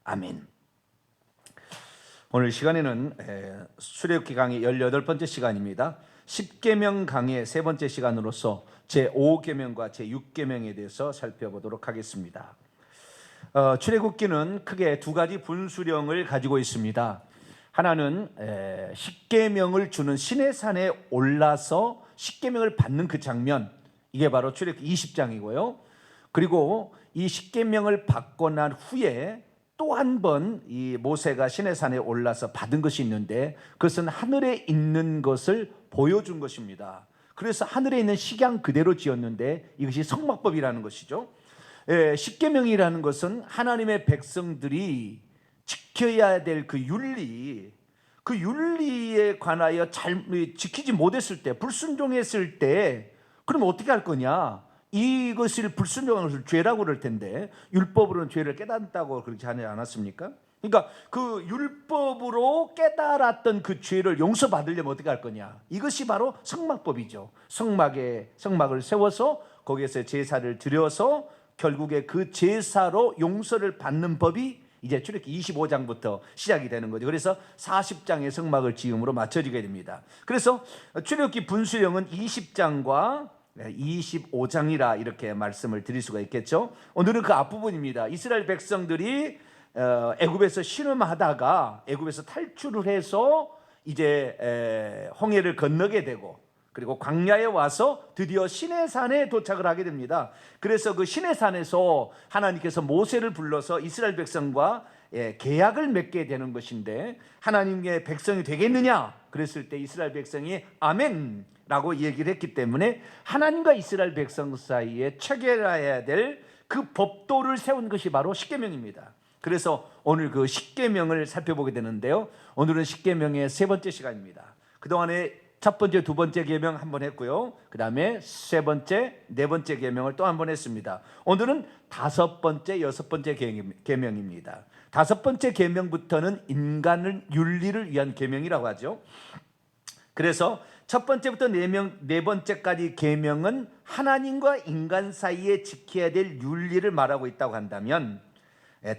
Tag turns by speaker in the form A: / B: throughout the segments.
A: 아멘. 오늘 시간에는 출애굽기 강의 18번째 시간입니다. 10계명 강의 세 번째 시간으로서 제5계명과 제6계명에 대해서 살펴보도록 하겠습니다. 출애굽기는 크게 두 가지 분수령을 가지고 있습니다. 하나는 10계명을 주는 시내산에 올라서 10계명을 받는 그 장면, 이게 바로 출애굽기 20장이고요. 그리고 이 10계명을 받고 난 후에 또 한 번 이 모세가 시내산에 올라서 받은 것이 있는데, 그것은 하늘에 있는 것을 보여준 것입니다. 그래서 하늘에 있는 식양 그대로 지었는데 이것이 성막법이라는 것이죠. 10계명이라는 것은 하나님의 백성들이 지켜야 될 그 윤리에 관하여 잘 지키지 못했을 때, 불순종했을 때, 그럼 어떻게 할 거냐? 이것을 불순종한 것을 죄라고 그럴 텐데, 율법으로는 죄를 깨닫다고 그렇게 하지 않았습니까? 그러니까 그 율법으로 깨달았던 그 죄를 용서받으려면 어떻게 할 거냐? 이것이 바로 성막법이죠. 성막을 세워서 거기에서 제사를 드려서 결국에 그 제사로 용서를 받는 법이 이제 출애굽기 25장부터 시작이 되는 거죠. 그래서 40장의 성막을 지음으로 맞춰지게 됩니다. 그래서 출애굽기 분수령은 20장과 25장이라 이렇게 말씀을 드릴 수가 있겠죠. 오늘은 그 앞부분입니다. 이스라엘 백성들이 애굽에서 신음하다가 애굽에서 탈출을 해서 이제 홍해를 건너게 되고, 그리고 광야에 와서 드디어 시내산에 도착을 하게 됩니다. 그래서 그 시내산에서 하나님께서 모세를 불러서 이스라엘 백성과 계약을 맺게 되는 것인데, 하나님의 백성이 되겠느냐? 그랬을 때 이스라엘 백성이 아멘 라고 얘기를 했기 때문에 하나님과 이스라엘 백성 사이에 체결해야 될 그 법도를 세운 것이 바로 십계명입니다. 그래서 오늘 그 십계명을 살펴보게 되는데요, 오늘은 십계명의 세 번째 시간입니다. 그동안에 첫 번째, 두 번째 계명 한 번 했고요, 그 다음에 세 번째, 네 번째 계명을 또 한 번 했습니다. 오늘은 다섯 번째, 여섯 번째 계명입니다. 다섯 번째 계명부터는 인간을 윤리를 위한 계명이라고 하죠. 그래서 첫 번째부터 네 번째까지 계명은 하나님과 인간 사이에 지켜야 될 윤리를 말하고 있다고 한다면,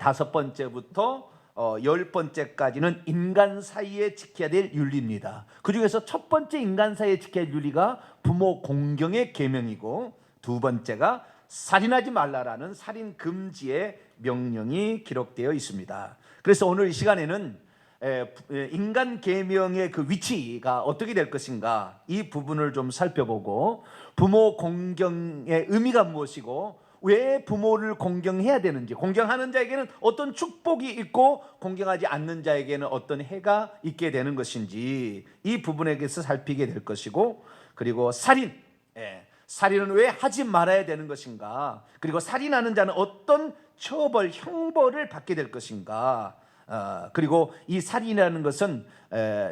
A: 다섯 번째부터 10번째까지는 인간 사이에 지켜야 될 윤리입니다. 그 중에서 첫 번째 인간 사이에 지켜야 할 윤리가 부모 공경의 계명이고, 두 번째가 살인하지 말라라는 살인 금지의 명령이 기록되어 있습니다. 그래서 오늘 이 시간에는 인간 계명의 그 위치가 어떻게 될 것인가, 이 부분을 좀 살펴보고, 부모 공경의 의미가 무엇이고 왜 부모를 공경해야 되는지, 공경하는 자에게는 어떤 축복이 있고 공경하지 않는 자에게는 어떤 해가 있게 되는 것인지, 이 부분에 대해서 살피게 될 것이고, 그리고 살인은 왜 하지 말아야 되는 것인가, 그리고 살인하는 자는 어떤 처벌, 형벌을 받게 될 것인가, 그리고 이 살인이라는 것은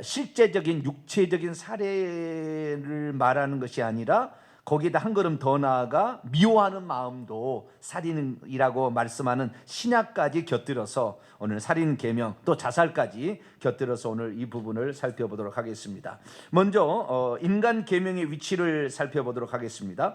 A: 실제적인 육체적인 살해를 말하는 것이 아니라 거기에다 한 걸음 더 나아가 미워하는 마음도 살인이라고 말씀하는 신약까지 곁들여서 오늘 살인 계명, 또 자살까지 곁들여서 오늘 이 부분을 살펴보도록 하겠습니다. 먼저 인간 계명의 위치를 살펴보도록 하겠습니다.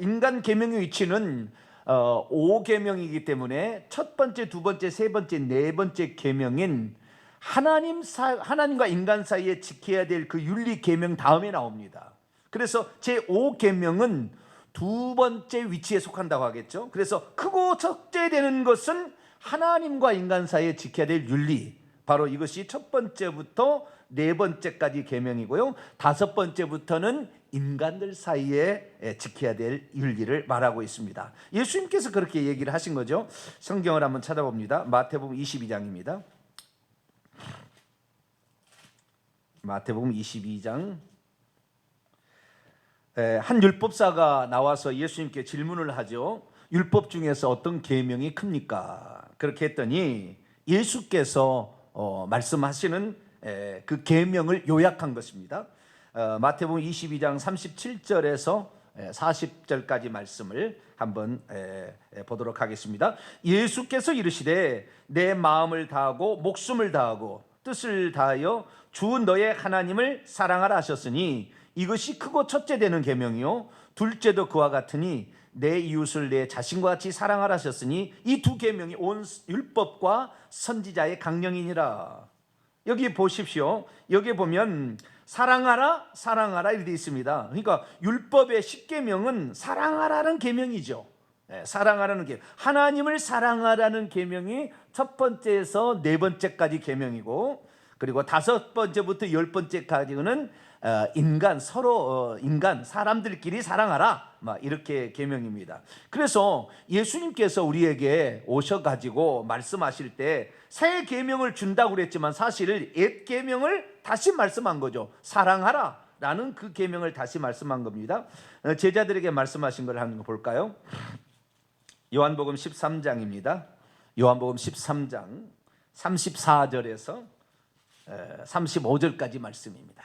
A: 인간 계명의 위치는 5계명이기 때문에 첫 번째, 두 번째, 세 번째, 네 번째 계명인 하나님과 인간 사이에 지켜야 될 그 윤리 계명 다음에 나옵니다. 그래서 제5계명은 두 번째 위치에 속한다고 하겠죠. 그래서 크고 첫째 되는 것은 하나님과 인간 사이에 지켜야 될 윤리, 바로 이것이 첫 번째부터 네 번째까지 계명이고요, 다섯 번째부터는 인간들 사이에 지켜야 될 윤리를 말하고 있습니다. 예수님께서 그렇게 얘기를 하신 거죠. 성경을 한번 찾아봅니다. 마태복음 22장입니다. 마태복음 22장. 한 율법사가 나와서 예수님께 질문을 하죠. 율법 중에서 어떤 계명이 큽니까? 그렇게 했더니 예수께서 말씀하시는 그 계명을 요약한 것입니다. 마태복음 22장 37절에서 40절까지 말씀을 한번 보도록 하겠습니다. 예수께서 이르시되 내 마음을 다하고 목숨을 다하고 뜻을 다하여 주 너의 하나님을 사랑하라 하셨으니 이것이 크고 첫째 되는 계명이요 둘째도 그와 같으니 내 이웃을 내 자신과 같이 사랑하라 하셨으니 이 두 계명이 온 율법과 선지자의 강령이니라. 여기 보십시오. 여기 보면 사랑하라 사랑하라 이렇게 되어 있습니다. 그러니까 율법의 10계명은 사랑하라는 계명이죠. 사랑하라는 계명, 하나님을 사랑하라는 계명이 첫 번째에서 네 번째까지 계명이고, 그리고 다섯 번째부터 10번째까지는 인간 서로 인간 사람들끼리 사랑하라 막 이렇게 계명입니다. 그래서 예수님께서 우리에게 오셔가지고 말씀하실 때 새 계명을 준다고 그랬지만 사실 옛 계명을 다시 말씀한 거죠. 사랑하라 라는 그 계명을 다시 말씀한 겁니다. 제자들에게 말씀하신 걸 한번 볼까요? 요한복음 13장입니다. 요한복음 13장 34절에서 35절까지 말씀입니다.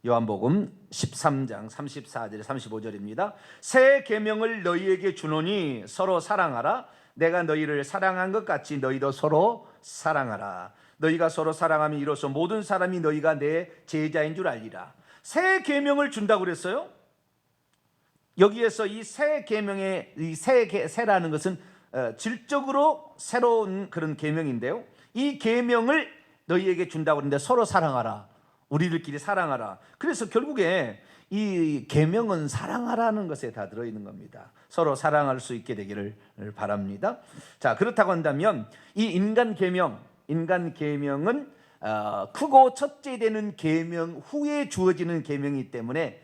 A: 요한복음 13장 34절 35절입니다. 새 계명을 너희에게 주노니 서로 사랑하라. 내가 너희를 사랑한 것 같이 너희도 서로 사랑하라. 너희가 서로 사랑하면 이로써 모든 사람이 너희가 내 제자인 줄 알리라. 새 계명을 준다고 그랬어요. 여기에서 이 새 계명의 이 새라는 것은 질적으로 새로운 그런 계명인데요. 이 계명을 너희에게 준다고 그러는데 서로 사랑하라. 우리들끼리 사랑하라. 그래서 결국에 이 계명은 사랑하라는 것에 다 들어있는 겁니다. 서로 사랑할 수 있게 되기를 바랍니다. 자, 그렇다고 한다면 이 인간 계명은 크고 첫째 되는 계명 후에 주어지는 계명이기 때문에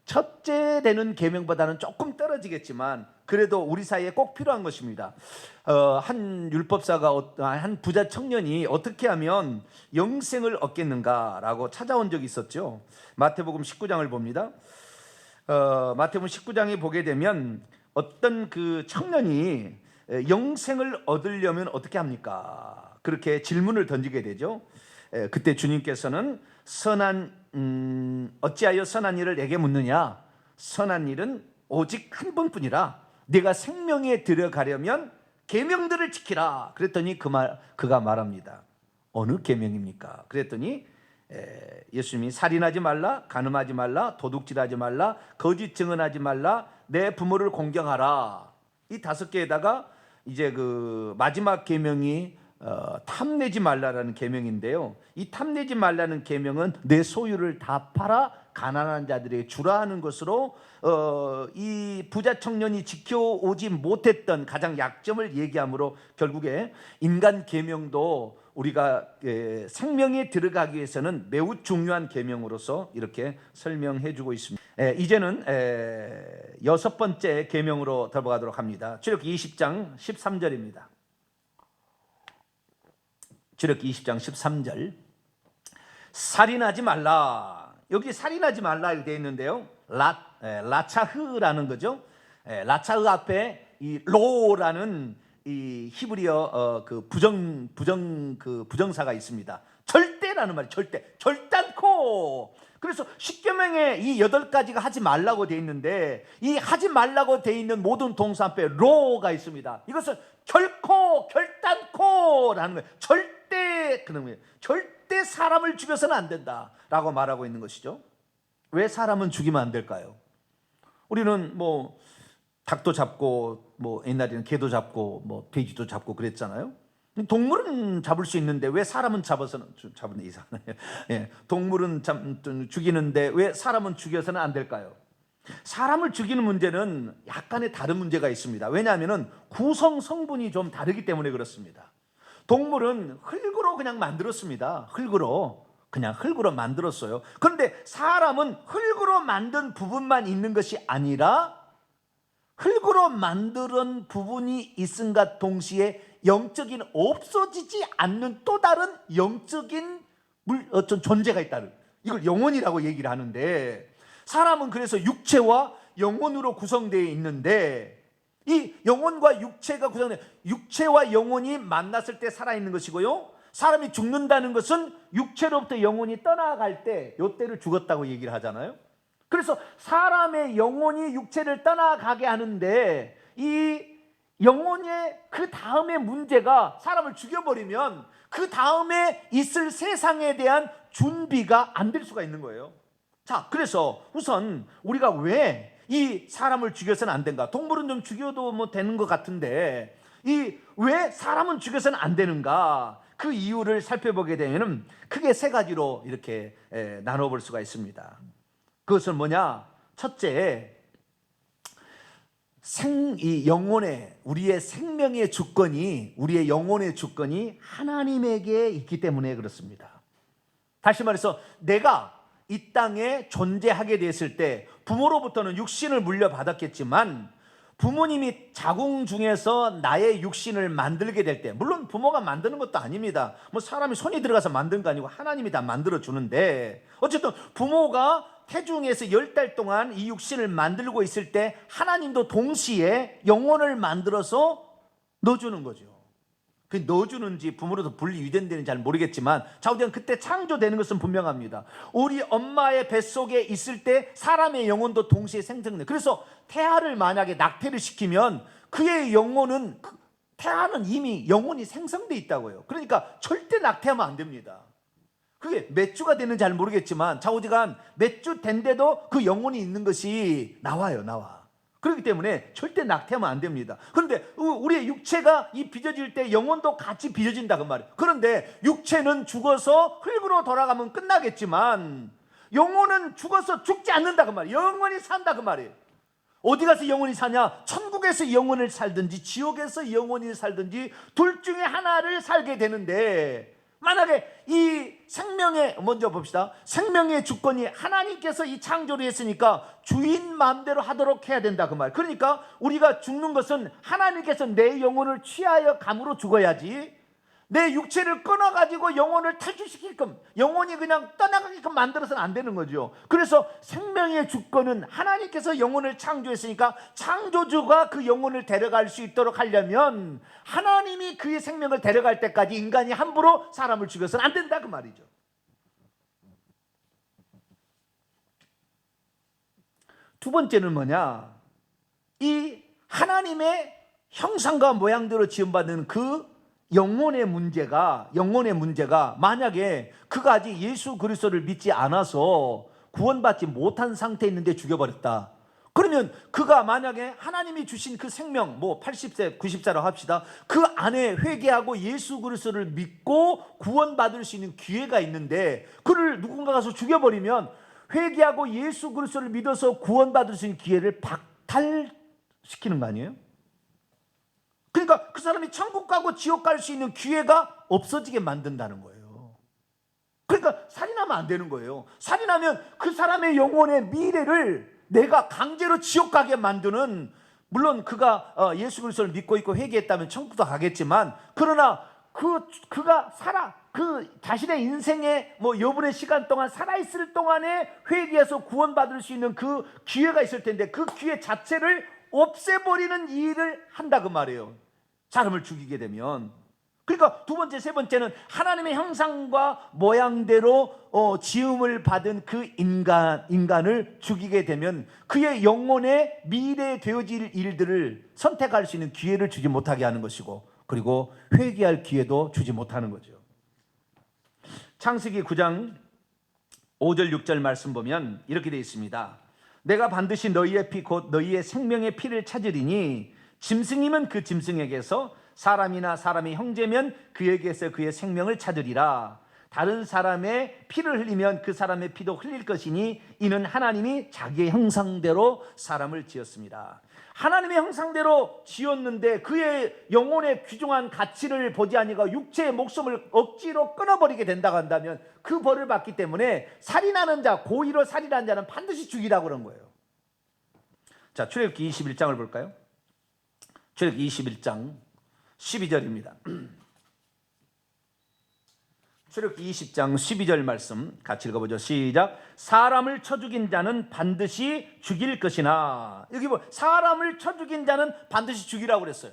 A: 첫째 되는 계명보다는 조금 떨어지겠지만 그래도 우리 사이에 꼭 필요한 것입니다. 한 율법사가 한 부자 청년이 어떻게 하면 영생을 얻겠는가라고 찾아온 적이 있었죠. 마태복음 19장을 봅니다. 마태복음 19장에 보게 되면 어떤 그 청년이 영생을 얻으려면 어떻게 합니까? 그렇게 질문을 던지게 되죠. 그때 주님께서는 어찌하여 선한 일을 내게 묻느냐? 선한 일은 오직 한 번뿐이라. 네가 생명에 들어가려면 계명들을 지키라. 그랬더니 그가 말합니다. 어느 계명입니까? 그랬더니 예수님이 살인하지 말라, 간음하지 말라, 도둑질하지 말라, 거짓 증언하지 말라, 내 부모를 공경하라. 이 5개에다가 이제 그 마지막 계명이 탐내지 말라라는 계명인데요. 이 탐내지 말라는 계명은 내 소유를 다 팔아 가난한 자들에게 주라 하는 것으로 이 부자 청년이 지켜오지 못했던 가장 약점을 얘기하므로 결국에 인간 계명도 우리가 생명에 들어가기 위해서는 매우 중요한 계명으로서 이렇게 설명해주고 있습니다. 이제는 6번째 계명으로 들어가도록 합니다. 출애굽기 20장 13절입니다. 출애굽기 20장 13절. 살인하지 말라. 여기 살인하지 말라 이렇게 되어 있는데요. 라차흐라는 거죠. 라차흐 앞에 이 로라는 이 히브리어 그 부정사가 있습니다. 절대라는 말이 절단코. 그래서 10계명에 이 8가지가 하지 말라고 되어 있는데 이 하지 말라고 되어 있는 모든 동사 앞에 로가 있습니다. 이것은 결단코라는 거예요. 절대 사람을 죽여서는 안 된다라고 말하고 있는 것이죠. 왜 사람은 죽이면 안 될까요? 우리는 뭐 닭도 잡고 뭐 옛날에는 개도 잡고 뭐 돼지도 잡고 그랬잖아요. 동물은 잡을 수 있는데 왜 사람은 잡는 이상하네요. 예, 동물은 죽이는데 왜 사람은 죽여서는 안 될까요? 사람을 죽이는 문제는 약간의 다른 문제가 있습니다. 왜냐하면 구성 성분이 좀 다르기 때문에 그렇습니다. 동물은 흙으로 그냥 만들었습니다. 흙으로 만들었어요. 그런데 사람은 흙으로 만든 부분만 있는 것이 아니라 흙으로 만든 부분이 있음과 동시에 영적인 없어지지 않는 또 다른 영적인 어떤 존재가 있다는, 이걸 영혼이라고 얘기를 하는데, 사람은 그래서 육체와 영혼으로 구성되어 있는데 이 영혼과 육체가 구성되어, 육체와 영혼이 만났을 때 살아있는 것이고요, 사람이 죽는다는 것은 육체로부터 영혼이 떠나갈 때, 이때를 죽었다고 얘기를 하잖아요. 그래서 사람의 영혼이 육체를 떠나가게 하는데 이 영혼의 그 다음의 문제가, 사람을 죽여버리면 그 다음에 있을 세상에 대한 준비가 안 될 수가 있는 거예요. 자, 그래서 우선 우리가 왜 이 사람을 죽여서는 안 된가? 동물은 좀 죽여도 뭐 되는 것 같은데 이 왜 사람은 죽여서는 안 되는가? 그 이유를 살펴보게 되면 크게 세 가지로 이렇게 나눠볼 수가 있습니다. 그것은 뭐냐? 첫째, 이 영혼의 우리의 생명의 우리의 영혼의 주권이 하나님에게 있기 때문에 그렇습니다. 다시 말해서 내가 이 땅에 존재하게 됐을 때 부모로부터는 육신을 물려받았겠지만 부모님이 자궁 중에서 나의 육신을 만들게 될 때, 물론 부모가 만드는 것도 아닙니다. 뭐 사람이 손이 들어가서 만든 거 아니고 하나님이 다 만들어 주는데, 어쨌든 부모가 태중에서 10달 동안 이 육신을 만들고 있을 때 하나님도 동시에 영혼을 만들어서 넣어주는 거죠. 그 넣어주는지 부모로서 분리 유전되는지 잘 모르겠지만 자우디는 그때 창조되는 것은 분명합니다. 우리 엄마의 뱃속에 있을 때 사람의 영혼도 동시에 생성돼. 그래서 태아를 만약에 낙태를 시키면 그의 영혼은, 태아는 이미 영혼이 생성돼 있다고요. 그러니까 절대 낙태하면 안 됩니다. 그게 몇 주가 되는지 잘 모르겠지만 자우디가 몇 주 된데도 그 영혼이 있는 것이 나와. 그렇기 때문에 절대 낙태하면 안 됩니다. 그런데 우리의 육체가 이 빚어질 때 영혼도 같이 빚어진다 그 말이에요. 그런데 육체는 죽어서 흙으로 돌아가면 끝나겠지만 영혼은 죽어서 죽지 않는다 그 말이에요. 영원히 산다 그 말이에요. 어디 가서 영원히 사냐? 천국에서 영원을 살든지 지옥에서 영원히 살든지 둘 중에 하나를 살게 되는데, 만약에 이 생명의, 먼저 봅시다. 생명의 주권이 하나님께서 이 창조를 했으니까 주인 마음대로 하도록 해야 된다 그 말. 그러니까 우리가 죽는 것은 하나님께서 내 영혼을 취하여 감으로 죽어야지, 내 육체를 끊어가지고 영혼을 탈출시키게끔, 영혼이 그냥 떠나가게끔 만들어서는 안 되는 거죠. 그래서 생명의 주권은 하나님께서 영혼을 창조했으니까 창조주가 그 영혼을 데려갈 수 있도록 하려면 하나님이 그의 생명을 데려갈 때까지 인간이 함부로 사람을 죽여서는 안 된다 그 말이죠. 두 번째는 뭐냐? 이 하나님의 형상과 모양대로 지음받은 그 영혼의 문제가 만약에 그가 아직 예수 그리스도를 믿지 않아서 구원받지 못한 상태에 있는데 죽여버렸다. 그러면 그가 만약에 하나님이 주신 그 생명, 뭐 80세, 90세라고 합시다. 그 안에 회개하고 예수 그리스도를 믿고 구원받을 수 있는 기회가 있는데 그를 누군가 가서 죽여버리면 회개하고 예수 그리스도를 믿어서 구원받을 수 있는 기회를 박탈시키는 거 아니에요? 그러니까 그 사람이 천국 가고 지옥 갈 수 있는 기회가 없어지게 만든다는 거예요. 그러니까 살인하면 안 되는 거예요. 살인하면 그 사람의 영혼의 미래를 내가 강제로 지옥 가게 만드는, 물론 그가 예수 그리스도를 믿고 있고 회개했다면 천국도 가겠지만, 그러나 그가 그 자신의 인생의 뭐 여분의 시간 동안 살아있을 동안에 회개해서 구원받을 수 있는 그 기회가 있을 텐데 그 기회 자체를 없애버리는 일을 한다 그 말이에요. 사람을 죽이게 되면. 그러니까 두 번째, 세 번째는 하나님의 형상과 모양대로 지음을 받은 그 인간을 죽이게 되면 그의 영혼의 미래에 되어질 일들을 선택할 수 있는 기회를 주지 못하게 하는 것이고, 그리고 회개할 기회도 주지 못하는 거죠. 창세기 9장 5절 6절 말씀 보면 이렇게 되어 있습니다. 내가 반드시 너희의 피 곧 너희의 생명의 피를 찾으리니 짐승이면 그 짐승에게서, 사람이나 사람의 형제면 그에게서 그의 생명을 찾으리라. 다른 사람의 피를 흘리면 그 사람의 피도 흘릴 것이니 이는 하나님이 자기의 형상대로 사람을 지었습니다. 하나님의 형상대로 지었는데 그의 영혼의 귀중한 가치를 보지 아니하고 육체의 목숨을 억지로 끊어버리게 된다고 한다면 그 벌을 받기 때문에 살인하는 자, 고의로 살인하는 자는 반드시 죽이라고 그런 거예요. 자, 출애굽기 21장을 볼까요? 출애굽기 21장 12절입니다. 출애굽기 20장 12절 말씀 같이 읽어보죠. 시작. 사람을 쳐 죽인 자는 반드시 죽일 것이나, 여기 뭐 사람을 쳐 죽인 자는 반드시 죽이라고 그랬어요.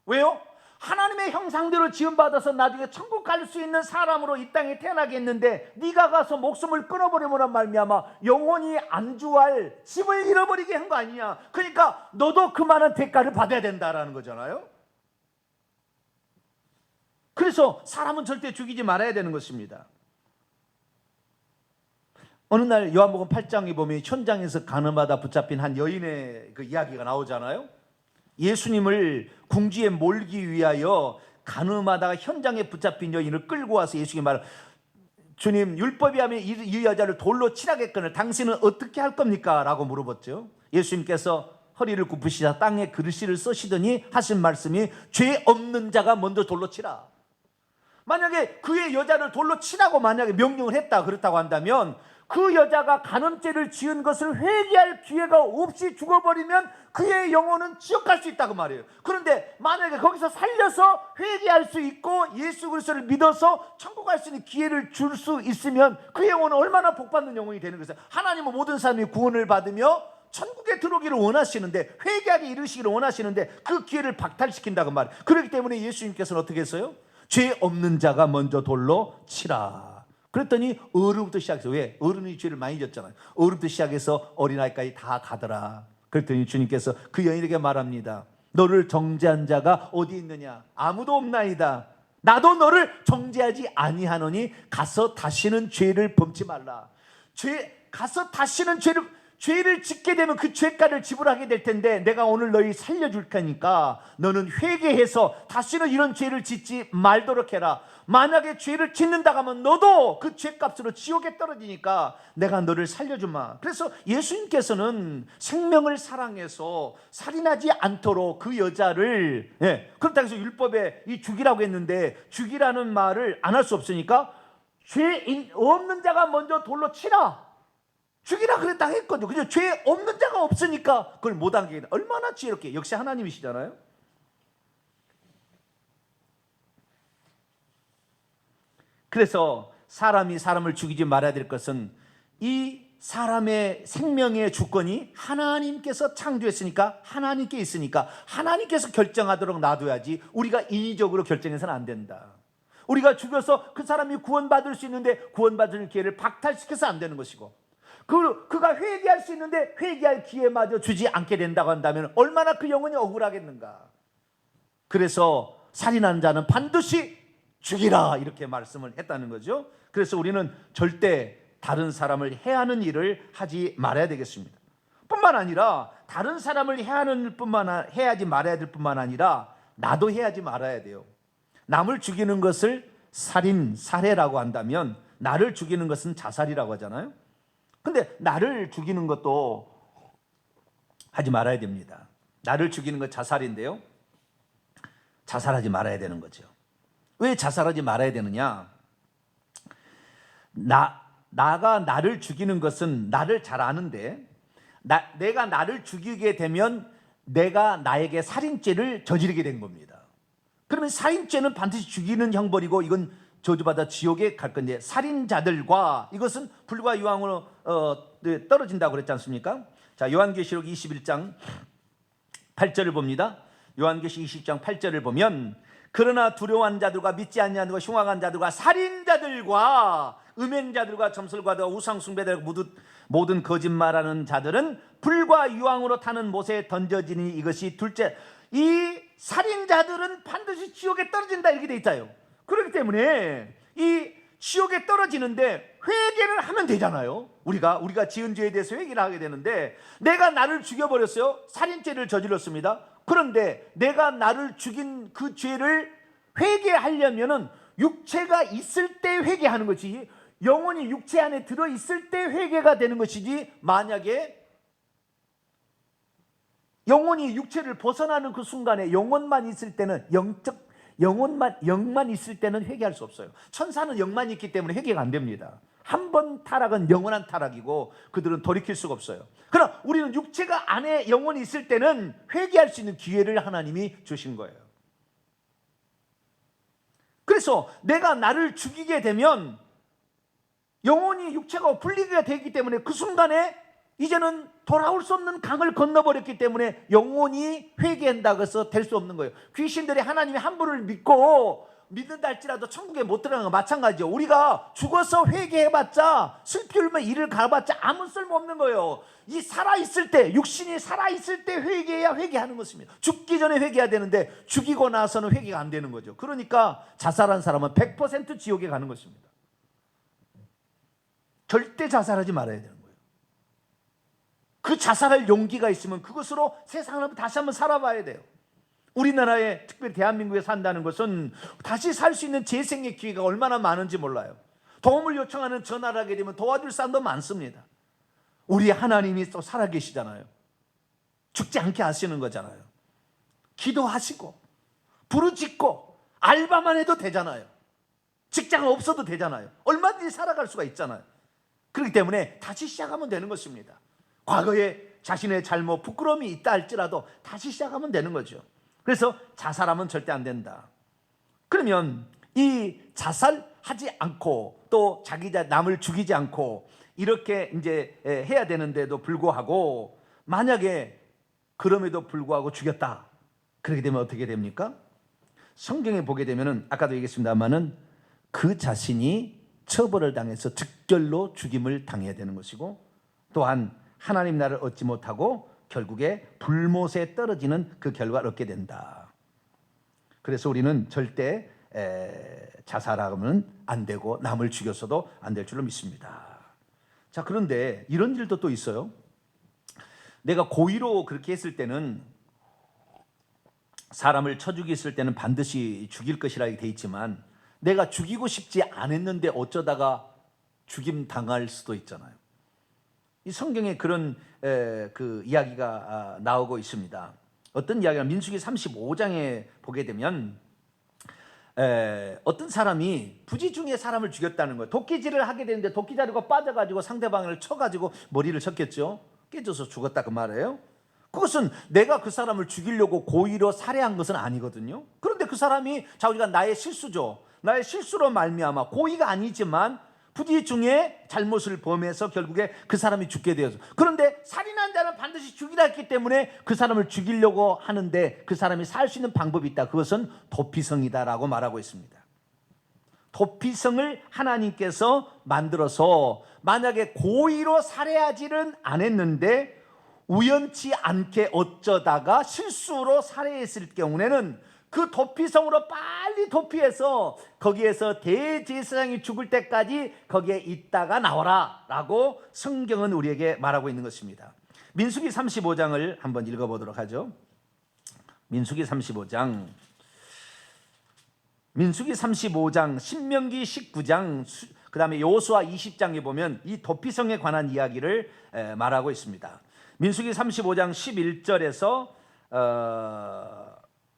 A: 왜요? 하나님의 형상대로 지음받아서 나중에 천국 갈 수 있는 사람으로 이 땅에 태어나게 했는데 네가 가서 목숨을 끊어버리면 말미암아 영원히 안주할 집을 잃어버리게 한 거 아니냐. 그러니까 너도 그 많은 대가를 받아야 된다라는 거잖아요. 그래서 사람은 절대 죽이지 말아야 되는 것입니다. 어느 날 요한복음 8장에 보면 현장에서 가늠하다 붙잡힌 한 여인의 그 이야기가 나오잖아요. 예수님을 궁지에 몰기 위하여 가늠하다가 현장에 붙잡힌 여인을 끌고 와서 예수님이 말을, 주님, 율법이 하면 이 여자를 돌로 치라겠거늘 당신은 어떻게 할 겁니까? 라고 물어봤죠. 예수님께서 허리를 굽으시자 땅에 글씨를 쓰시더니 하신 말씀이, 죄 없는 자가 먼저 돌로 치라. 만약에 그의 여자를 돌로 치라고 만약에 명령을 했다, 그렇다고 한다면 그 여자가 간음죄를 지은 것을 회개할 기회가 없이 죽어버리면 그의 영혼은 지옥 갈 수 있다고 말이에요. 그런데 만약에 거기서 살려서 회개할 수 있고 예수 그리스도를 믿어서 천국 갈 수 있는 기회를 줄 수 있으면 그 영혼은 얼마나 복받는 영혼이 되는 것이에요. 하나님은 모든 사람이 구원을 받으며 천국에 들어오기를 원하시는데, 회개하게 이르시기를 원하시는데 그 기회를 박탈시킨다고 말이에요. 그렇기 때문에 예수님께서는 어떻게 했어요? 죄 없는 자가 먼저 돌로 치라. 그랬더니 어른부터 시작해서, 왜? 어른이 죄를 많이 졌잖아요. 어른부터 시작해서 어린아이까지 다 가더라. 그랬더니 주님께서 그 여인에게 말합니다. 너를 정죄한 자가 어디 있느냐? 아무도 없나이다. 나도 너를 정죄하지 아니하노니 가서 다시는 죄를 범치 말라. 가서 다시는 죄를 짓게 되면 그 죄가를 지불하게 될 텐데, 내가 오늘 너희 살려줄 테니까 너는 회개해서 다시는 이런 죄를 짓지 말도록 해라. 만약에 죄를 짓는다고 하면 너도 그 죄값으로 지옥에 떨어지니까 내가 너를 살려주마. 그래서 예수님께서는 생명을 사랑해서 살인하지 않도록 그 여자를, 그렇다고 해서 율법에 이 죽이라고 했는데 죽이라는 말을 안 할 수 없으니까 죄 없는 자가 먼저 돌로 치라, 죽이라 그랬다 했거든요. 그죠? 죄 없는 자가 없으니까 그걸 못한 게 얼마나 지혜롭게. 역시 하나님이시잖아요. 그래서 사람이 사람을 죽이지 말아야 될 것은, 이 사람의 생명의 주권이 하나님께서 창조했으니까, 하나님께 있으니까 하나님께서 결정하도록 놔둬야지 우리가 인위적으로 결정해서는 안 된다. 우리가 죽여서 그 사람이 구원받을 수 있는데 구원받을 기회를 박탈시켜서 안 되는 것이고, 그가 회개할 수 있는데 회개할 기회마저 주지 않게 된다고 한다면 얼마나 그 영혼이 억울하겠는가. 그래서 살인한 자는 반드시 죽이라, 이렇게 말씀을 했다는 거죠. 그래서 우리는 절대 다른 사람을 해하는 일을 하지 말아야 되겠습니다. 뿐만 아니라 다른 사람을 해하지 말아야 될 뿐만 아니라 나도 해하지 말아야 돼요. 남을 죽이는 것을 살해라고 한다면 나를 죽이는 것은 자살이라고 하잖아요. 근데 나를 죽이는 것도 하지 말아야 됩니다. 나를 죽이는 것 자살인데요, 자살하지 말아야 되는 거죠. 왜 자살하지 말아야 되느냐? 나가 나를 죽이는 것은 나를 잘 아는데, 내가 나를 죽이게 되면 내가 나에게 살인죄를 저지르게 된 겁니다. 그러면 살인죄는 반드시 죽이는 형벌이고 이건 저주받아 지옥에 갈 건데, 살인자들과 이것은 불과 유황으로 떨어진다고 그랬지 않습니까? 자, 요한계시록 21장 8절을 봅니다. 요한계시록 20장 8절을 보면, 그러나 두려워한 자들과 믿지 아니하는 자들과 흉악한 자들과 살인자들과 음행자들과 점술가들과 우상숭배들과 모든 거짓말하는 자들은 불과 유황으로 타는 못에 던져지니 이것이 둘째. 이 살인자들은 반드시 지옥에 떨어진다, 이렇게 돼 있어요. 그렇기 때문에 이 지옥에 떨어지는데 회개를 하면 되잖아요. 우리가 지은 죄에 대해서 회개를 하게 되는데, 내가 나를 죽여버렸어요. 살인죄를 저질렀습니다. 그런데 내가 나를 죽인 그 죄를 회개하려면은 육체가 있을 때 회개하는 것이, 영혼이 육체 안에 들어있을 때 회개가 되는 것이지, 만약에 영혼이 육체를 벗어나는 그 순간에 영만 있을 때는 영만 있을 때는 회개할 수 없어요. 천사는 영만 있기 때문에 회개가 안 됩니다. 한 번 타락은 영원한 타락이고 그들은 돌이킬 수가 없어요. 그러나 우리는 육체가 안에 영혼이 있을 때는 회개할 수 있는 기회를 하나님이 주신 거예요. 그래서 내가 나를 죽이게 되면 영혼이 육체가 분리가 되기 때문에 그 순간에 이제는 돌아올 수 없는 강을 건너버렸기 때문에 영혼이 회개한다고 해서 될 수 없는 거예요. 귀신들이 하나님의 한 분을 믿는다 할지라도 천국에 못 들어가는 거 마찬가지죠. 우리가 죽어서 회개해봤자, 슬피 울며 이를 가봤자 아무 쓸모없는 거예요. 이 살아있을 때, 육신이 살아있을 때 회개해야 회개하는 것입니다. 죽기 전에 회개해야 되는데 죽이고 나서는 회개가 안 되는 거죠. 그러니까 자살한 사람은 100% 지옥에 가는 것입니다. 절대 자살하지 말아야 되는 거예요. 그 자살할 용기가 있으면 그것으로 세상을 한번 다시 한번 살아봐야 돼요. 우리나라에 특별히 대한민국에 산다는 것은 다시 살 수 있는 재생의 기회가 얼마나 많은지 몰라요. 도움을 요청하는 전화를 하게 되면 도와줄 사람도 많습니다. 우리 하나님이 또 살아계시잖아요. 죽지 않게 하시는 거잖아요. 기도하시고 부르짖고 알바만 해도 되잖아요. 직장 없어도 되잖아요. 얼마든지 살아갈 수가 있잖아요. 그렇기 때문에 다시 시작하면 되는 것입니다. 과거에 자신의 잘못, 부끄러움이 있다 할지라도 다시 시작하면 되는 거죠. 그래서 자살하면 절대 안 된다. 그러면 이 자살하지 않고 또 남을 죽이지 않고 이렇게 이제 해야 되는데도 불구하고 만약에 그럼에도 불구하고 죽였다. 그렇게 되면 어떻게 됩니까? 성경에 보게 되면은 아까도 얘기했습니다만은 그 자신이 처벌을 당해서 즉결로 죽임을 당해야 되는 것이고 또한 하나님 나라를 얻지 못하고 결국에 불못에 떨어지는 그 결과를 얻게 된다. 그래서 우리는 절대 자살하면 안 되고 남을 죽였어도 안 될 줄로 믿습니다. 자, 그런데 이런 일도 또 있어요. 내가 고의로 그렇게 했을 때는 사람을 쳐 죽였을 때는 반드시 죽일 것이라고 돼 있지만 내가 죽이고 싶지 않았는데 어쩌다가 죽임 당할 수도 있잖아요. 이 성경에 그런 그 이야기가 나오고 있습니다. 어떤 이야기가 민수기 35장에 보게 되면 어떤 사람이 부지중에 사람을 죽였다는 거예요. 도끼질을 하게 되는데 도끼자루가 빠져가지고 상대방을 쳐가지고 머리를 쳤겠죠. 깨져서 죽었다 그 말이에요. 그것은 내가 그 사람을 죽이려고 고의로 살해한 것은 아니거든요. 그런데 그 사람이 우리가 나의 실수죠. 나의 실수로 말미암아 고의가 아니지만 부지중에 잘못을 범해서 결국에 그 사람이 죽게 되어서 그런데 살인한 자는 반드시 죽이라 했기 때문에 그 사람을 죽이려고 하는데 그 사람이 살 수 있는 방법이 있다. 그것은 도피성이다라고 말하고 있습니다. 도피성을 하나님께서 만들어서 만약에 고의로 살해하지는 않았는데 우연치 않게 어쩌다가 실수로 살해했을 경우에는 그 도피성으로 빨리 도피해서 거기에서 대제사장이 죽을 때까지 거기에 있다가 나와라 라고 성경은 우리에게 말하고 있는 것입니다. 민수기 35장을 한번 읽어보도록 하죠. 민수기 35장, 신명기 19장, 그 다음에 여호수아 20장에 보면 이 도피성에 관한 이야기를 말하고 있습니다. 민수기 35장 11절에서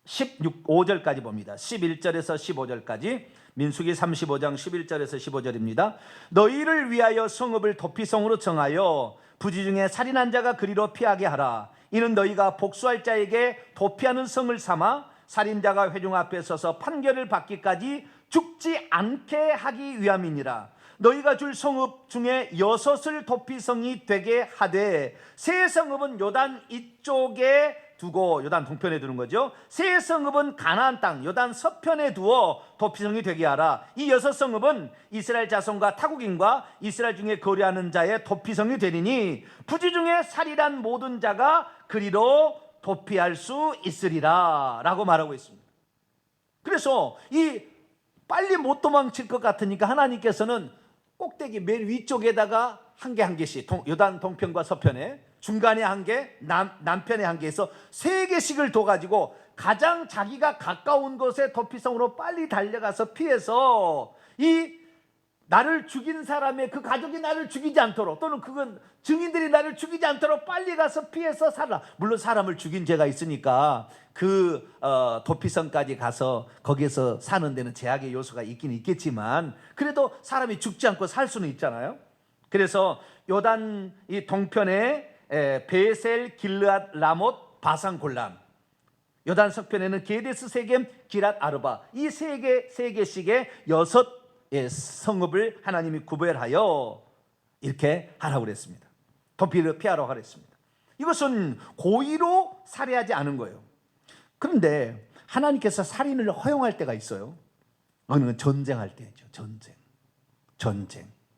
A: 5절까지 봅니다. 11절에서 15절까지 민수기 35장 11절에서 15절입니다. 너희를 위하여 성읍을 도피성으로 정하여 부지중에 살인한 자가 그리로 피하게 하라. 이는 너희가 복수할 자에게 도피하는 성을 삼아 살인자가 회중 앞에 서서 판결을 받기까지 죽지 않게 하기 위함이니라. 너희가 줄 성읍 중에 6을 도피성이 되게 하되 세 성읍은 요단 이쪽에 두고 요단 동편에 두는 거죠. 세 성읍은 가나안 땅 요단 서편에 두어 도피성이 되게 하라. 이 6성읍은 이스라엘 자손과 타국인과 이스라엘 중에 거류하는 자의 도피성이 되리니 부지중에 살인한 모든 자가 그리로 도피할 수 있으리라 라고 말하고 있습니다. 그래서 이 빨리 못 도망칠 것 같으니까 하나님께서는 꼭대기 맨 위쪽에다가 한 개 한 개씩 요단 동편과 서편에 중간에 한 개, 남편에 한 개에서 3개씩을 둬가지고 가장 자기가 가까운 곳에 도피성으로 빨리 달려가서 피해서 이 나를 죽인 사람의 그 가족이 나를 죽이지 않도록 또는 그건 증인들이 나를 죽이지 않도록 빨리 가서 피해서 살아. 물론 사람을 죽인 죄가 있으니까 그 도피성까지 가서 거기에서 사는 데는 제약의 요소가 있긴 있겠지만 그래도 사람이 죽지 않고 살 수는 있잖아요. 그래서 요단 이 동편에 베셀, 길르앗, 라못, 바산, 골란, 요단 서편에는 게데스, 세겜, 기랏, 아르바 이 세 개씩의 6 성읍을 하나님이 구별하여 이렇게 하라고 그랬습니다. 도피를 피하라고 그랬습니다. 이것은 고의로 살해하지 않은 거예요. 그런데 하나님께서 살인을 허용할 때가 있어요. 어느 건 전쟁할 때죠.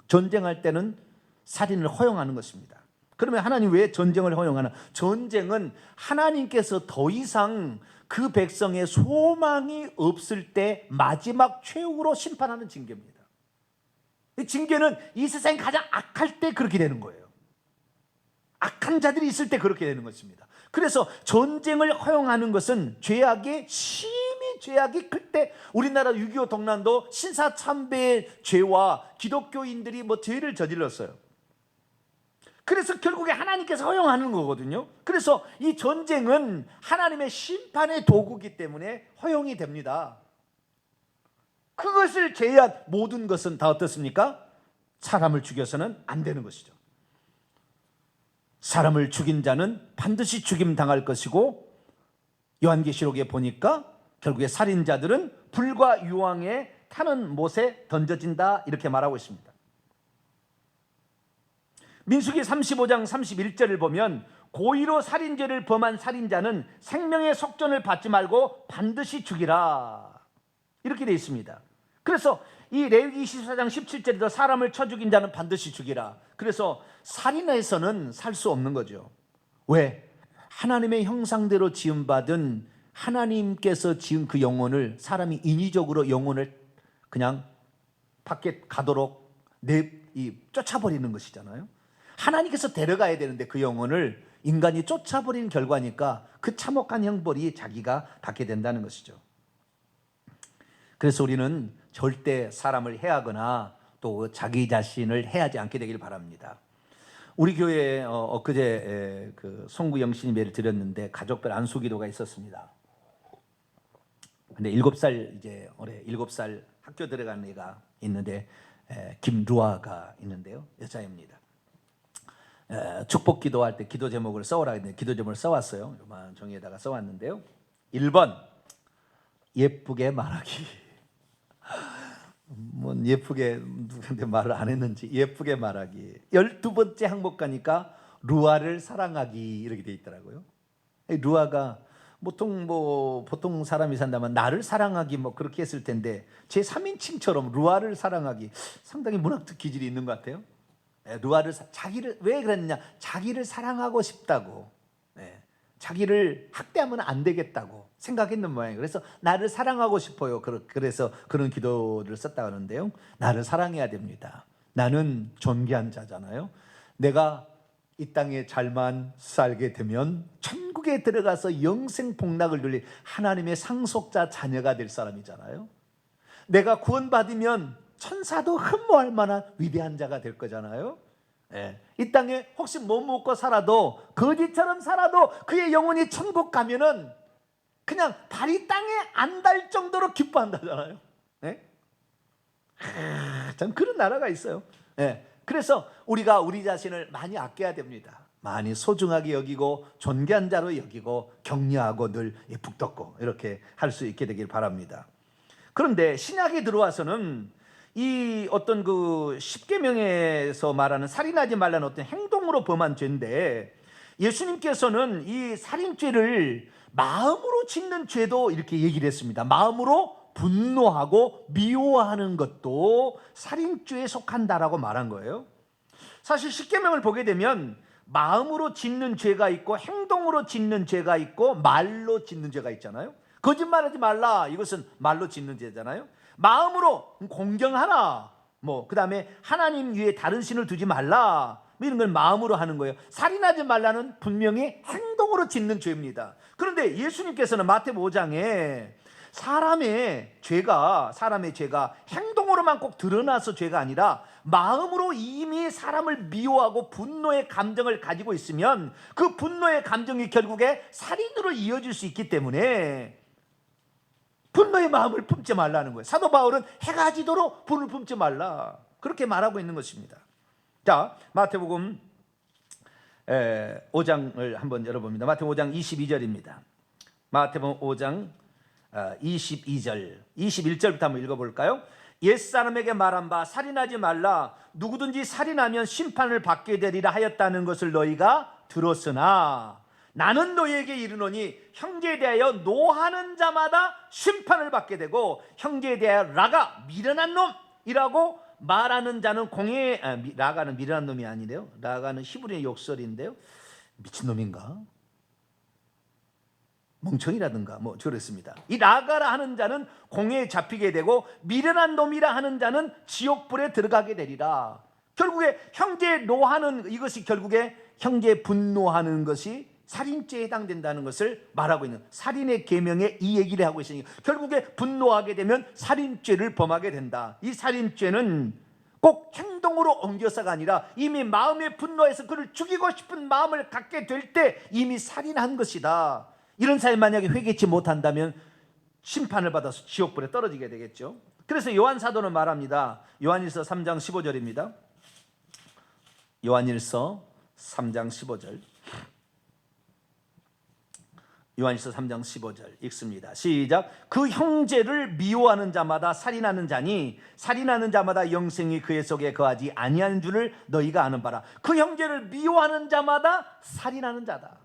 A: 전쟁할 때는 살인을 허용하는 것입니다. 그러면 하나님 왜 전쟁을 허용하나? 전쟁은 하나님께서 더 이상 그 백성의 소망이 없을 때 마지막 최후로 심판하는 징계입니다. 이 징계는 이 세상이 가장 악할 때 그렇게 되는 거예요. 악한 자들이 있을 때 그렇게 되는 것입니다. 그래서 전쟁을 허용하는 것은 죄악이 심히 죄악이 클 때, 우리나라 6.25 동란도 신사참배의 죄와 기독교인들이 죄를 저질렀어요. 그래서 결국에 하나님께서 허용하는 거거든요. 그래서 이 전쟁은 하나님의 심판의 도구이기 때문에 허용이 됩니다. 그것을 제외한 모든 것은 다 어떻습니까? 사람을 죽여서는 안 되는 것이죠. 사람을 죽인 자는 반드시 죽임 당할 것이고, 요한계시록에 보니까 결국에 살인자들은 불과 유황에 타는 못에 던져진다, 이렇게 말하고 있습니다. 민수기 35장 31절을 보면 고의로 살인죄를 범한 살인자는 생명의 속전을 받지 말고 반드시 죽이라, 이렇게 되어 있습니다. 그래서 이 레위기 24장 17절에도 사람을 쳐 죽인 자는 반드시 죽이라. 그래서 살인해서는 살 수 없는 거죠. 왜? 하나님의 형상대로 지음받은 하나님께서 지은 그 영혼을 사람이 인위적으로 영혼을 그냥 밖에 가도록 쫓아버리는 것이잖아요. 하나님께서 데려가야 되는데 그 영혼을 인간이 쫓아버리는 결과니까 그 참혹한 형벌이 자기가 받게 된다는 것이죠. 그래서 우리는 절대 사람을 해하거나 또 자기 자신을 해하지 않게 되길 바랍니다. 우리 교회에 엊그제 그 송구 영신이 예를 드렸는데 가족별 안수기도가 있었습니다. 근데 7살 이제 올해 7살 학교 들어가는 애가 있는데 김루아가 있는데요, 여자입니다. 축복 기도할 때 기도 제목을 써오라 했는데 기도 제목을 써왔어요. 요만 종이에다가 써왔는데요. 1번 예쁘게 말하기. 예쁘게 누구한테 말을 안 했는지 예쁘게 말하기. 12번째 항목 가니까 루아를 사랑하기, 이렇게 돼 있더라고요. 루아가 보통 사람이 산다면 나를 사랑하기 그렇게 했을 텐데 제 3인칭처럼 루아를 사랑하기, 상당히 문학적 기질이 있는 것 같아요. 자기를 왜 그랬느냐? 자기를 사랑하고 싶다고, 자기를 학대하면 안 되겠다고 생각했는 모양이에요. 그래서 나를 사랑하고 싶어요. 그래서 그런 기도를 썼다고 하는데요. 나를 사랑해야 됩니다. 나는 존귀한 자잖아요. 내가 이 땅에 잘만 살게 되면 천국에 들어가서 영생 복락을 누릴 하나님의 상속자 자녀가 될 사람이잖아요. 내가 구원받으면 천사도 흠모할 만한 위대한 자가 될 거잖아요. 이 땅에 혹시 못 먹고 살아도, 거지처럼 살아도 그의 영혼이 천국 가면은 그냥 발이 땅에 안 닿을 정도로 기뻐한다잖아요. 참 그런 나라가 있어요. 그래서 우리가 우리 자신을 많이 아껴야 됩니다. 많이 소중하게 여기고 존귀한 자로 여기고 격려하고 늘 북돋고 이렇게 할 수 있게 되길 바랍니다. 그런데 신약에 들어와서는 이 어떤 그 십계명에서 말하는 살인하지 말라는 어떤 행동으로 범한 죄인데, 예수님께서는 이 살인죄를 마음으로 짓는 죄도 이렇게 얘기를 했습니다. 마음으로 분노하고 미워하는 것도 살인죄에 속한다라고 말한 거예요. 사실 십계명을 보게 되면 마음으로 짓는 죄가 있고 행동으로 짓는 죄가 있고 말로 짓는 죄가 있잖아요. 거짓말하지 말라, 이것은 말로 짓는 죄잖아요. 마음으로 공경하라, 그 다음에 하나님 위에 다른 신을 두지 말라, 이런 걸 마음으로 하는 거예요. 살인하지 말라는 분명히 행동으로 짓는 죄입니다. 그런데 예수님께서는 마태복음 5장에 사람의 죄가 행동으로만 꼭 드러나서 죄가 아니라 마음으로 이미 사람을 미워하고 분노의 감정을 가지고 있으면 그 분노의 감정이 결국에 살인으로 이어질 수 있기 때문에 분노의 마음을 품지 말라는 거예요. 사도 바울은 해가 지도록 불을 품지 말라, 그렇게 말하고 있는 것입니다. 자, 마태복음 5장을 한번 열어봅니다. 마태복음 5장 22절입니다. 마태복음 5장 22절 21절부터 한번 읽어볼까요? 옛사람에게 말한 바 살인하지 말라, 누구든지 살인하면 심판을 받게 되리라 하였다는 것을 너희가 들었으나 나는 너희에게 이르노니 형제에 대하여 노하는 자마다 심판을 받게 되고 형제에 대하여 라가 미련한 놈이라고 말하는 자는 라가는 미련한 놈이 아니래요. 라가는 히브리의 욕설인데요. 미친놈인가? 멍청이라든가 뭐 저랬습니다. 이 나가라 하는 자는 공회에 잡히게 되고 미련한 놈이라 하는 자는 지옥불에 들어가게 되리라. 결국에 형제 노하는 이것이 결국에 형제 분노하는 것이 살인죄에 해당된다는 것을 말하고 있는, 살인의 계명에 이 얘기를 하고 있으니 결국에 분노하게 되면 살인죄를 범하게 된다. 이 살인죄는 꼭 행동으로 옮겨서가 아니라 이미 마음의 분노에서 그를 죽이고 싶은 마음을 갖게 될 때 이미 살인한 것이다. 이런 사람이 만약에 회개치 못한다면 심판을 받아서 지옥불에 떨어지게 되겠죠. 그래서 요한 사도는 말합니다. 요한일서 3장 15절입니다. 요한일서 3장 15절. 요한일서 3장 15절 읽습니다. 시작. 그 형제를 미워하는 자마다 살인하는 자니 살인하는 자마다 영생이 그의 속에 거하지 아니하는 줄을 너희가 아는 바라. 그 형제를 미워하는 자마다 살인하는 자다.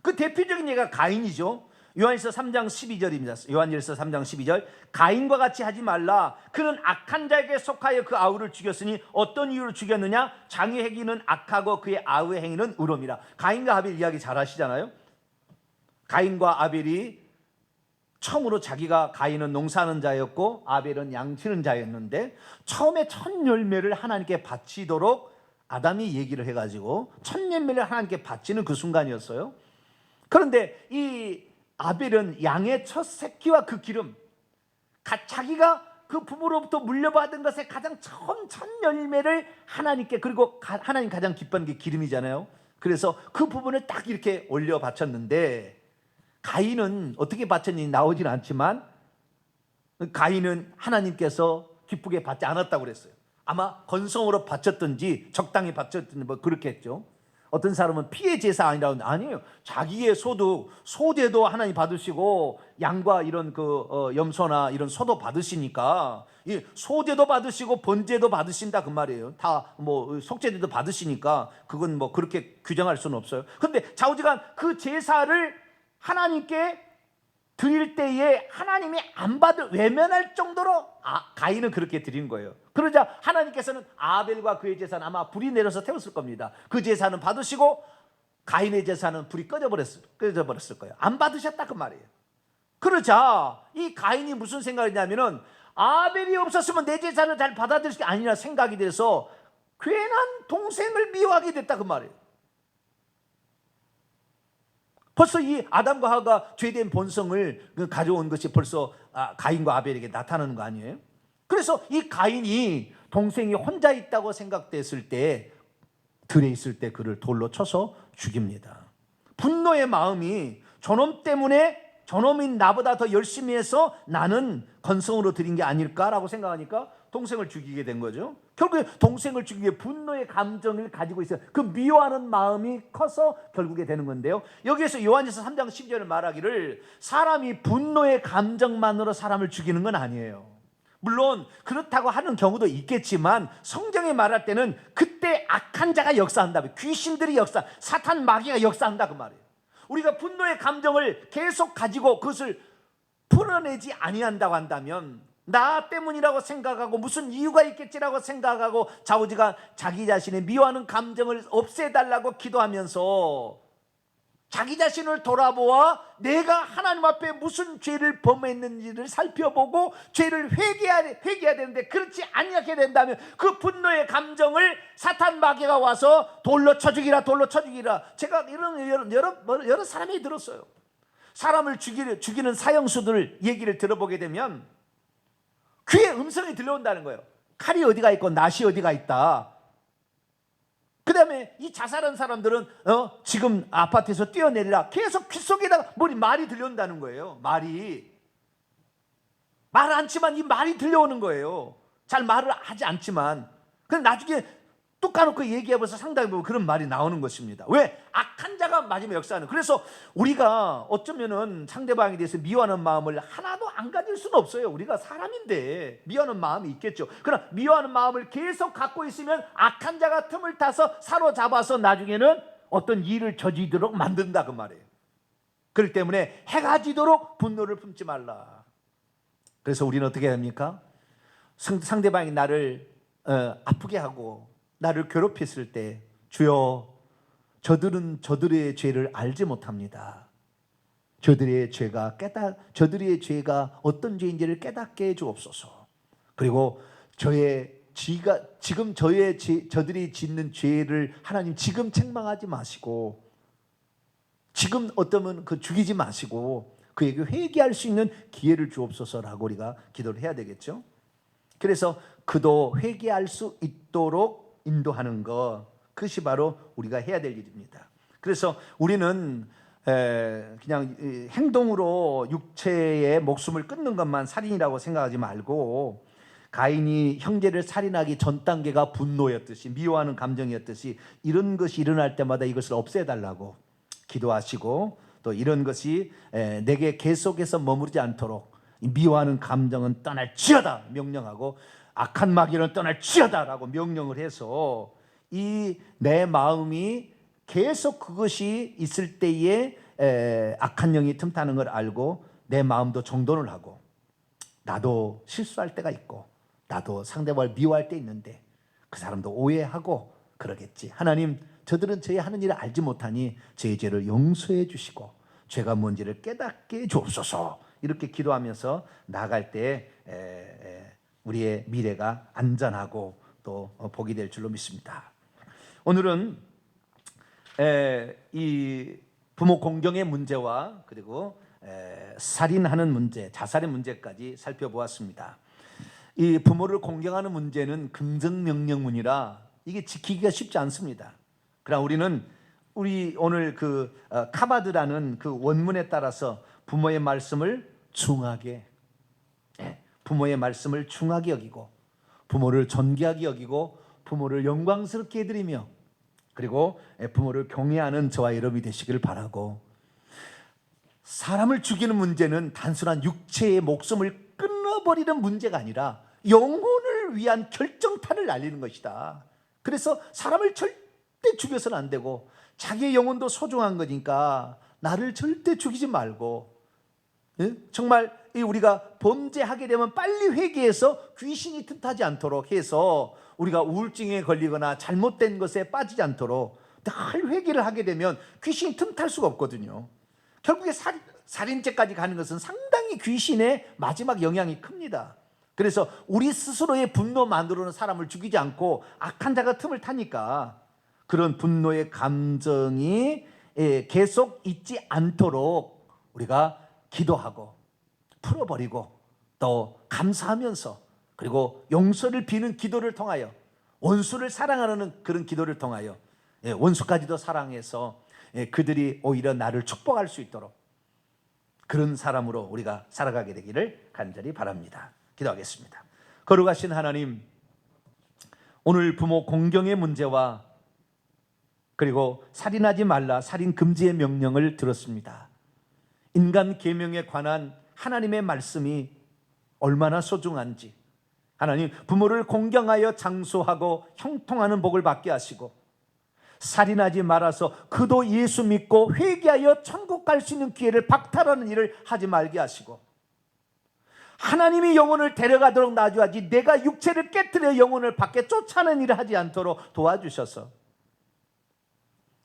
A: 그 대표적인 예가 가인이죠. 요한일서 3장 12절입니다. 요한일서 3장 12절. 가인과 같이 하지 말라. 그는 악한 자에게 속하여 그 아우를 죽였으니 어떤 이유로 죽였느냐? 장의 행위는 악하고 그의 아우의 행위는 의로움이라. 가인과 아벨 이야기 잘 아시잖아요. 가인과 아벨이 처음으로 자기가, 가인은 농사하는 자였고 아벨은 양치는 자였는데 처음에 첫 열매를 하나님께 바치도록 아담이 얘기를 해가지고 첫 열매를 하나님께 바치는 그 순간이었어요. 그런데 이 아벨은 양의 첫 새끼와 그 기름, 자기가 그 부모로부터 물려받은 것의 가장 처음 첫 열매를 하나님께, 그리고 하나님 가장 기뻐하는 게 기름이잖아요. 그래서 그 부분을 딱 이렇게 올려 바쳤는데 가인은 어떻게 바쳤는지 나오진 않지만 가인은 하나님께서 기쁘게 받지 않았다고 그랬어요. 아마 건성으로 바쳤든지 적당히 바쳤든지 뭐 그렇게 했죠. 어떤 사람은 피해 제사 아니라고, 아니에요. 자기의 소득, 소제도 하나님 받으시고 양과 이런 염소나 이런 소도 받으시니까 이 소제도 받으시고 번제도 받으신다 그 말이에요. 다 뭐 속죄제도 받으시니까 그건 뭐 그렇게 규정할 수는 없어요. 그런데 좌우지간 그 제사를 하나님께 드릴 때에 하나님이 안 받을, 외면할 정도로 가인은 그렇게 드린 거예요. 그러자 하나님께서는 아벨과 그의 제사는 아마 불이 내려서 태웠을 겁니다. 그 제사는 받으시고 가인의 제사는 불이 꺼져버렸을 거예요. 안 받으셨다 그 말이에요. 그러자 이 가인이 무슨 생각이냐면은 아벨이 없었으면 내 제사를 잘 받아들일 게 아니라 생각이 돼서 괜한 동생을 미워하게 됐다 그 말이에요. 벌써 이 아담과 하와가 죄된 본성을 가져온 것이 벌써 가인과 아벨에게 나타나는 거 아니에요? 그래서 이 가인이 동생이 혼자 있다고 생각됐을 때, 들에 있을 때 그를 돌로 쳐서 죽입니다. 분노의 마음이 저놈 때문에, 저놈이 나보다 더 열심히 해서 나는 건성으로 드린 게 아닐까라고 생각하니까 동생을 죽이게 된 거죠. 결국에 동생을 죽이기 위해 분노의 감정을 가지고 있어요. 그 미워하는 마음이 커서 결국에 되는 건데요. 여기에서 요한일서 3장 12절을 말하기를 사람이 분노의 감정만으로 사람을 죽이는 건 아니에요. 물론 그렇다고 하는 경우도 있겠지만 성경이 말할 때는 그때 악한 자가 역사한다, 귀신들이 사탄 마귀가 역사한다 그 말이에요. 우리가 분노의 감정을 계속 가지고 그것을 풀어내지 아니한다고 한다면, 나 때문이라고 생각하고 무슨 이유가 있겠지라고 생각하고 좌우지간 자기 자신의 미워하는 감정을 없애달라고 기도하면서 자기 자신을 돌아보아 내가 하나님 앞에 무슨 죄를 범했는지를 살펴보고 죄를 회개해야 되는데 그렇지 아니하게 된다면 그 분노의 감정을 사탄 마귀가 와서 돌로 쳐 죽이라, 돌로 쳐 죽이라. 제가 여러 사람이 들었어요. 사람을 죽이는 사형수들 얘기를 들어보게 되면 귀에 음성이 들려온다는 거예요. 칼이 어디가 있고 낫이 어디가 있다. 그 다음에 이 자살한 사람들은 지금 아파트에서 뛰어내리라. 계속 귀 속에다가 말이 들려온다는 거예요. 말을 않지만 이 말이 들려오는 거예요. 잘 말을 하지 않지만. 그럼 나중에 뚝 까놓고 얘기해보면서 상담해보면 그런 말이 나오는 것입니다. 왜? 악한 자가 마지막에 역사하는. 그래서 우리가 어쩌면은 상대방에 대해서 미워하는 마음을 하나도 안 가질 수는 없어요. 우리가 사람인데 미워하는 마음이 있겠죠. 그러나 미워하는 마음을 계속 갖고 있으면 악한 자가 틈을 타서 사로잡아서 나중에는 어떤 일을 저지르도록 만든다 그 말이에요. 그렇기 때문에 해가 지도록 분노를 품지 말라. 그래서 우리는 어떻게 해야 합니까? 상대방이 나를 아프게 하고 나를 괴롭혔을 때, 주여 저들은 저들의 죄를 알지 못합니다. 저들의 죄가 어떤 죄인지를 깨닫게 해 주옵소서. 그리고 지금 저들이 짓는 죄를 하나님 지금 책망하지 마시고, 지금 어떠면 죽이지 마시고 그에게 회개할 수 있는 기회를 주옵소서라고 우리가 기도를 해야 되겠죠. 그래서 그도 회개할 수 있도록 인도하는 것, 그것이 바로 우리가 해야 될 일입니다. 그래서 우리는 그냥 행동으로 육체의 목숨을 끊는 것만 살인이라고 생각하지 말고, 가인이 형제를 살인하기 전 단계가 분노였듯이, 미워하는 감정이었듯이, 이런 것이 일어날 때마다 이것을 없애달라고 기도하시고, 또 이런 것이 내게 계속해서 머무르지 않도록 미워하는 감정은 떠날지어다 명령하고, 악한 마귀는 떠날지어다라고 명령을 해서 이 내 마음이 계속 그것이 있을 때에 악한 영이 틈타는 걸 알고 내 마음도 정돈을 하고, 나도 실수할 때가 있고 나도 상대방을 미워할 때 있는데 그 사람도 오해하고 그러겠지. 하나님, 저들은 저희 하는 일을 알지 못하니 저희 죄를 용서해 주시고 죄가 뭔지를 깨닫게 해 주옵소서. 이렇게 기도하면서 나아갈 때 우리의 미래가 안전하고 또 복이 될 줄로 믿습니다. 오늘은 이 부모 공경의 문제와 그리고 살인하는 문제, 자살의 문제까지 살펴보았습니다. 이 부모를 공경하는 문제는 긍정명령문이라 이게 지키기가 쉽지 않습니다. 그러나 우리 오늘 카바드라는 그 원문에 따라서 부모의 말씀을 중하게 여기고, 부모를 존귀하게 여기고, 부모를 영광스럽게 해드리며, 그리고 부모를 경외하는 저와 여러분이 되시기를 바라고, 사람을 죽이는 문제는 단순한 육체의 목숨을 끊어버리는 문제가 아니라 영혼을 위한 결정타를 날리는 것이다. 그래서 사람을 절대 죽여서는 안 되고, 자기의 영혼도 소중한 거니까 나를 절대 죽이지 말고, 정말 우리가 범죄하게 되면 빨리 회개해서 귀신이 틈타지 않도록 해서 우리가 우울증에 걸리거나 잘못된 것에 빠지지 않도록 늘 회개를 하게 되면 귀신이 틈탈 수가 없거든요. 결국에 살인죄까지 가는 것은 상당히 귀신의 마지막 영향이 큽니다. 그래서 우리 스스로의 분노만으로는 사람을 죽이지 않고 악한 자가 틈을 타니까 그런 분노의 감정이 계속 있지 않도록 우리가 기도하고 풀어버리고 또 감사하면서, 그리고 용서를 비는 기도를 통하여, 원수를 사랑하는 그런 기도를 통하여 원수까지도 사랑해서 그들이 오히려 나를 축복할 수 있도록 그런 사람으로 우리가 살아가게 되기를 간절히 바랍니다. 기도하겠습니다. 거룩하신 하나님, 오늘 부모 공경의 문제와 그리고 살인하지 말라, 살인 금지의 명령을 들었습니다. 인간 계명에 관한 하나님의 말씀이 얼마나 소중한지, 하나님, 부모를 공경하여 장수하고 형통하는 복을 받게 하시고, 살인하지 말아서 그도 예수 믿고 회개하여 천국 갈 수 있는 기회를 박탈하는 일을 하지 말게 하시고, 하나님이 영혼을 데려가도록 놔줘야지 내가 육체를 깨뜨려 영혼을 밖에 쫓아내는 일을 하지 않도록 도와주셔서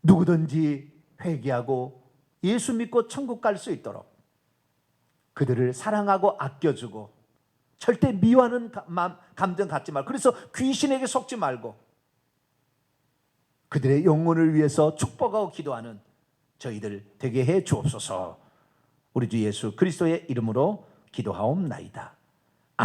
A: 누구든지 회개하고 예수 믿고 천국 갈 수 있도록 그들을 사랑하고 아껴주고, 절대 미워하는 감정 갖지 말고, 그래서 귀신에게 속지 말고 그들의 영혼을 위해서 축복하고 기도하는 저희들 되게 해 주옵소서. 우리 주 예수 그리스도의 이름으로 기도하옵나이다.